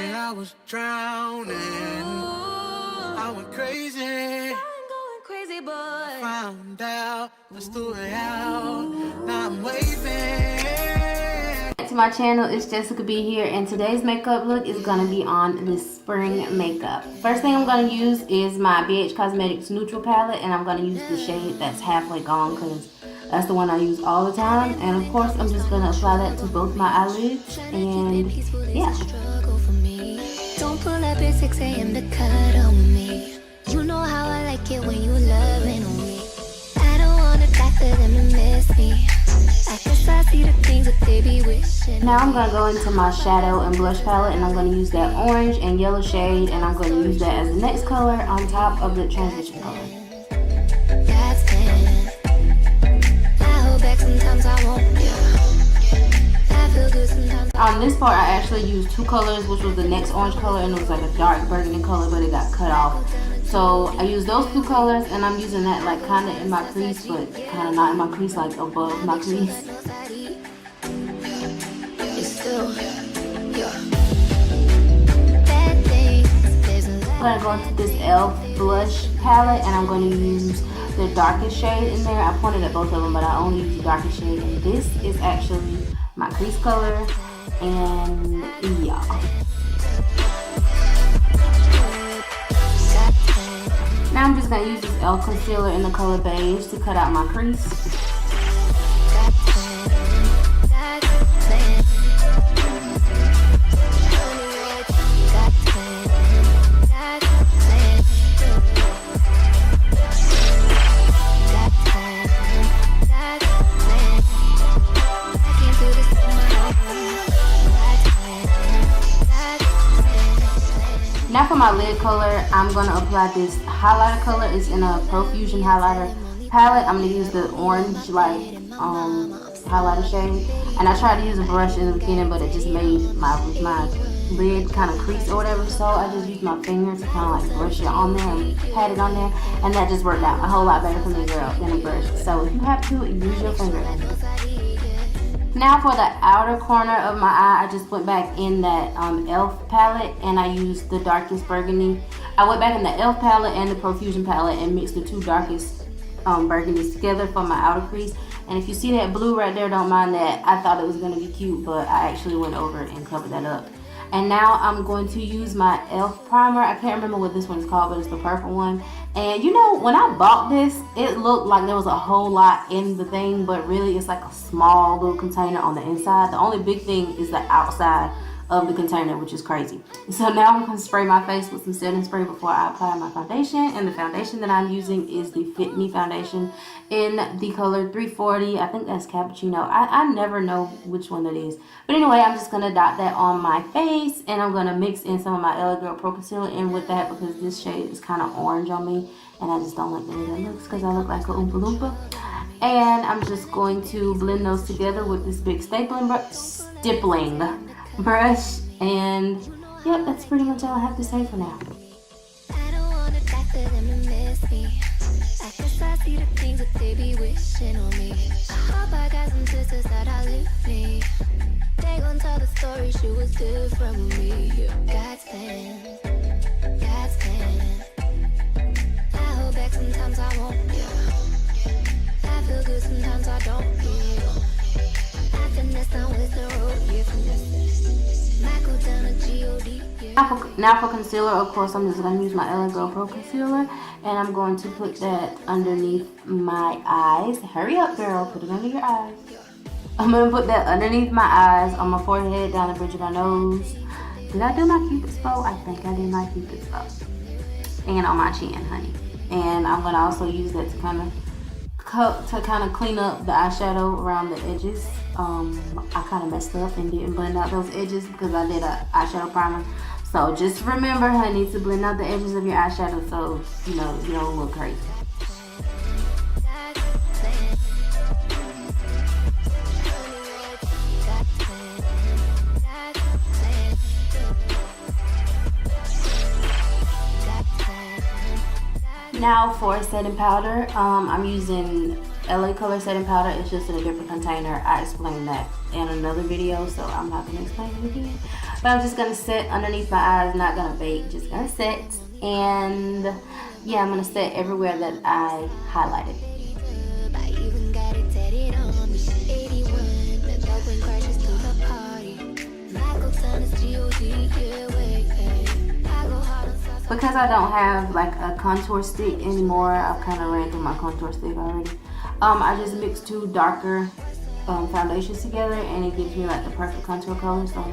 and I was drowning. I went crazy. I'm going crazy, boy. Found out, let's do it out. Now I'm waving. To my channel, it's Jessica B here, and today's makeup look is gonna be on the spring makeup. First thing I'm gonna use is my BH Cosmetics neutral palette, and I'm gonna use the shade that's halfway gone because that's the one I use all the time. And of course, I'm just gonna apply that to both my eyelids, and yeah. Don't pull up at 6 a.m. to cut on me. You know how I like it when you loving on me. I don't wanna die for them to miss me. I guess I see the things that they be wishing. Now I'm gonna go into my shadow and blush palette, and I'm gonna use that orange and yellow shade, and I'm gonna use that as the next color on top of the transition color. That's bad. I hold back sometimes I won't. I feel good sometimes. On this part, I actually used two colors, which was the next orange color, and it was like a dark burgundy color, but it got cut off. So I used those two colors, and I'm using that like kind of in my crease, but kind of not in my crease, like above my crease. I'm gonna go into this e.l.f. blush palette, and I'm going to use the darkest shade in there. I pointed at both of them, but I only use the darkest shade, and this is actually my crease color, and yeah. Now I'm just going to use this e.l.f. concealer in the color beige to cut out my crease. Now for my lid color, I'm going to apply this highlighter color. It's in a Profusion highlighter palette. I'm going to use the orange like highlighter shade. And I tried to use a brush in the beginning, but it just made my lid kind of crease or whatever. So I just used my finger to kind of like brush it on there and pat it on there. And that just worked out a whole lot better for me, girl, than a brush. So if you have to, use your finger. Now for the outer corner of my eye, I just went back in that e.l.f. palette, and I used the darkest burgundy. I went back in the e.l.f. palette and the Profusion palette and mixed the two darkest burgundies together for my outer crease. And if you see that blue right there, don't mind that. I thought it was going to be cute, but I actually went over it and covered that up. And now I'm going to use my e.l.f. primer. I can't remember what this one is called, but it's the purple one. And you know, when I bought this, it looked like there was a whole lot in the thing, but really it's like a small little container on the inside. The only big thing is the outside of the container, which is crazy. So now I'm going to spray my face with some setting spray before I apply my foundation. And the foundation that I'm using is the Fit Me foundation in the color 340. I think that's cappuccino. I never know which one that is. But anyway, I'm just going to dot that on my face, and I'm going to mix in some of my LA Girl Pro Concealer in with that because this shade is kind of orange on me, and I just don't like the way that looks because I look like a Oompa Loompa. And I'm just going to blend those together with this big stippling brush, and yep, that's pretty much all I have to say for now. I don't wanna die for them to miss me. I guess I see the things that they be wishing on me. I hope I got some sisters that outlive me. They gon' tell the story, she was different with me. God's plan, God's plan. I hold back sometimes I won't. I feel good sometimes I don't. I finesse down with the road, yeah, finesse. Now for concealer, of course, I'm just going to use my LA Girl Pro Concealer, and I'm going to put that underneath my eyes. Hurry up, girl. Put it under your eyes. I'm going to put that underneath my eyes, on my forehead, down the bridge of my nose. Did I do my Cupid's bow? I think I did my Cupid's bow. And on my chin, honey. And I'm going to also use that to kind of clean up the eyeshadow around the edges. I kind of messed up and didn't blend out those edges because I did an eyeshadow primer. So just remember, honey, to blend out the edges of your eyeshadow so you know you don't look crazy. Now for setting powder, I'm using LA Color setting powder. It's just in a different container. I explained that in another video, so I'm not gonna explain it again. But I'm just gonna set underneath my eyes, not gonna bake, just gonna set. And yeah, I'm gonna set everywhere that I highlighted. I even got it tatted on me. 81, the dog when crashes to the party. Michael Thomas, G.O.D., yeah, wait, hey. I go hard on sauce. Because I don't have like a contour stick anymore, I've kind of ran through my contour stick already. I just mixed two darker foundations together, and it gives me like the perfect contour color, so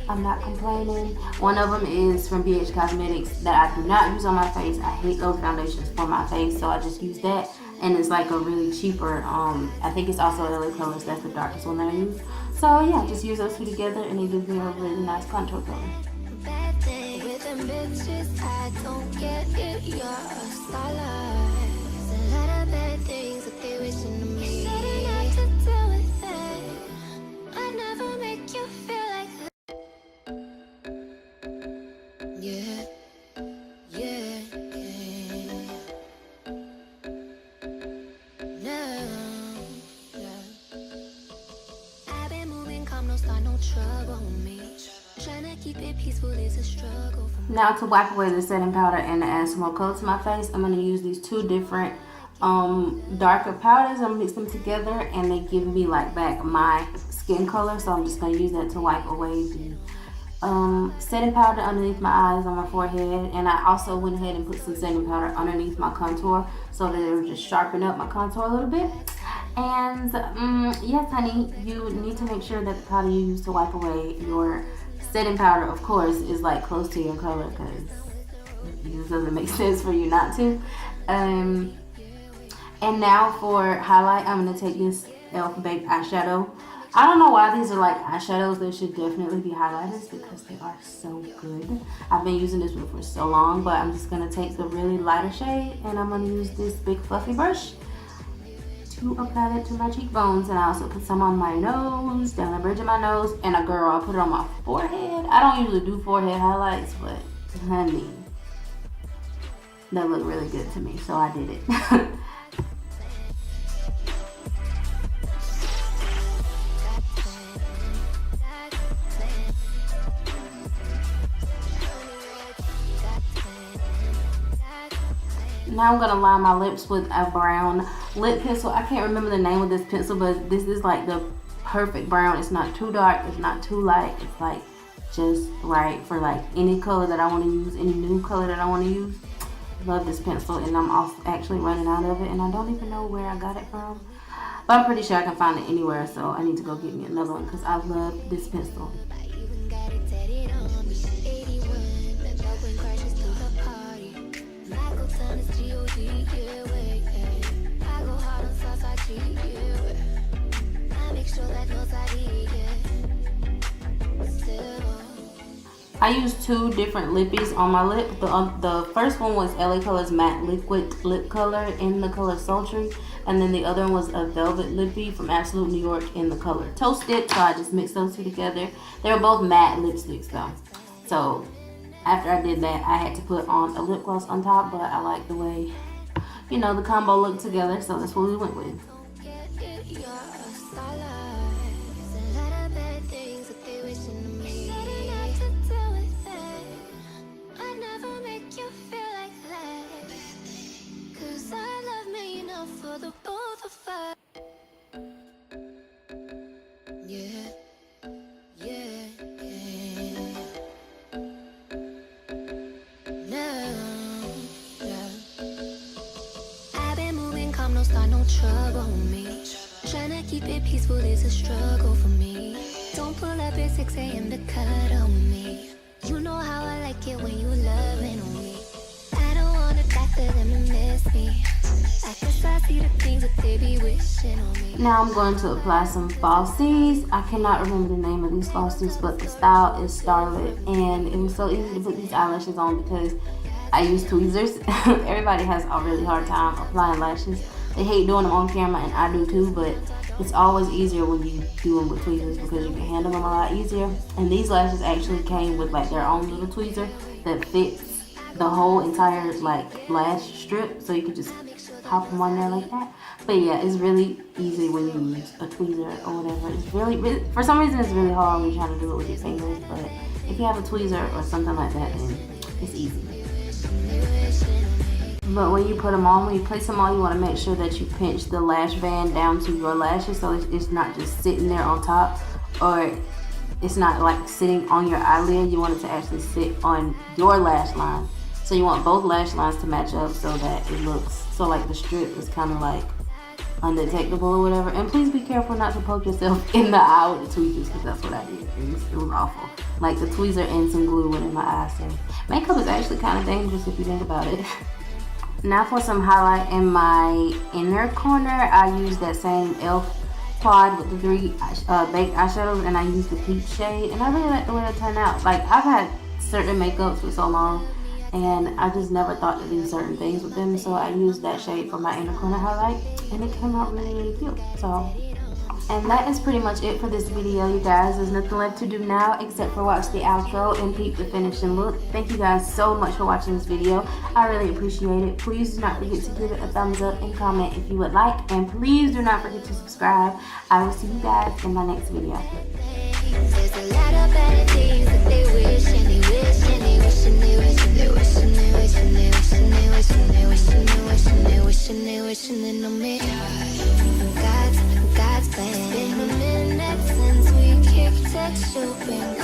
I'm not complaining. One of them is from BH Cosmetics that I do not use on my face. I hate those foundations for my face, so I just use that, and it's like a really cheaper, I think it's also LA Colors, that's the darkest one that I use. So yeah, just use those two together and it gives me a really nice contour color. Bad thing with them bitches, I don't get it, you're a starlight. There's a lot of bad things that they wishing to me. Shouldn't have to deal with it. I never make you feel like that. Yeah, yeah, yeah. No, yeah. I've been moving calm, no start, no trouble on me. Trying to keep it peaceful is a struggle for me. Now to wipe away the setting powder and to add some more color to my face, I'm going to use these two different darker powders. I'm going to mix them together and they give me like back my skin color. So I'm just going to use that to wipe away the setting powder underneath my eyes on my forehead. And I also went ahead and put some setting powder underneath my contour so that it would just sharpen up my contour a little bit. And yes, honey, you need to make sure that the powder you use to wipe away your setting powder, of course, is like close to your color, because it just doesn't make sense for you not to. And now for highlight, I'm going to take this e.l.f. Baked eyeshadow. I don't know why these are like eyeshadows. They should definitely be highlighters because they are so good. I've been using this one for so long, but I'm just going to take the really lighter shade and I'm going to use this big fluffy brush to apply it to my cheekbones. And I also put some on my nose, down the bridge of my nose, and a girl, I put it on my forehead. I don't usually do forehead highlights, but honey, that looked really good to me, so I did it. Now I'm gonna line my lips with a brown lip pencil. I can't remember the name of this pencil, but this is like the perfect brown. It's not too dark, it's not too light. It's like just right for like any color that I want to use, any new color that I want to use. Love this pencil, and I'm also actually running out of it, and I don't even know where I got it from. But I'm pretty sure I can find it anywhere, so I need to go get me another one because I love this pencil. I used two different lippies on my lip. The first one was LA Colors Matte Liquid Lip Color in the color Sultry. And then the other one was a Velvet Lippy from Absolute New York in the color Toasted. So I just mixed those two together. They were both matte lipsticks though. So after I did that, I had to put on a lip gloss on top. But I like the way, you know, the combo looked together. So that's what we went with. For the both of us. Yeah, yeah, yeah. No, yeah. I've been moving calm, no start, no trouble on me. Tryna keep it peaceful is a struggle for me. Don't pull up at 6 a.m. to cut on me. You know how I like it when you loving on me. I don't wanna die for them to miss me. Now I'm going to apply some falsies. I cannot remember the name of these falsies, but the style is Starlit, and it was so easy to put these eyelashes on because I use tweezers. Everybody has a really hard time applying lashes. They hate doing them on camera, and I do too, but it's always easier when you do them with tweezers because you can handle them a lot easier. And these lashes actually came with like their own little tweezer that fits the whole entire like lash strip, so you can just hop them on there like that. But yeah, it's really easy when you use a tweezer or whatever. It's really, for some reason it's really hard when you're trying to do it with your fingers, but if you have a tweezer or something like that, then it's easy. But when you put them on, when you place them on, you want to make sure that you pinch the lash band down to your lashes so it's not just sitting there on top, or it's not like sitting on your eyelid. You want it to actually sit on your lash line. So you want both lash lines to match up so that it looks, so like the strip is kind of like undetectable or whatever. And please be careful not to poke yourself in the eye with the tweezers, because that's what I did. It was awful. Like the tweezer and some glue went in my eye. So makeup is actually kind of dangerous if you think about it. Now for some highlight in my inner corner, I use that same e.l.f. quad with the 3 baked eyeshadows, and I use the peach shade, and I really like the way it turned out. Like, I've had certain makeups for so long, and I just never thought to do certain things with them, so I used that shade for my inner corner highlight, and it came out really, really cute. So, and that is pretty much it for this video, you guys. There's nothing left to do now except for watch the outro and peep the finishing look. Thank you guys so much for watching this video. I really appreciate it. Please do not forget to give it a thumbs up and comment if you would like, and please do not forget to subscribe. I will see you guys in my next video. There's a lot of better things that they wish and they wish and they wish and they wish and they wish and they wish and they wish and they wish and they wish and they wish and they wish and they wish and they know me. God's plan. It's been a minute since we kicked it, you've been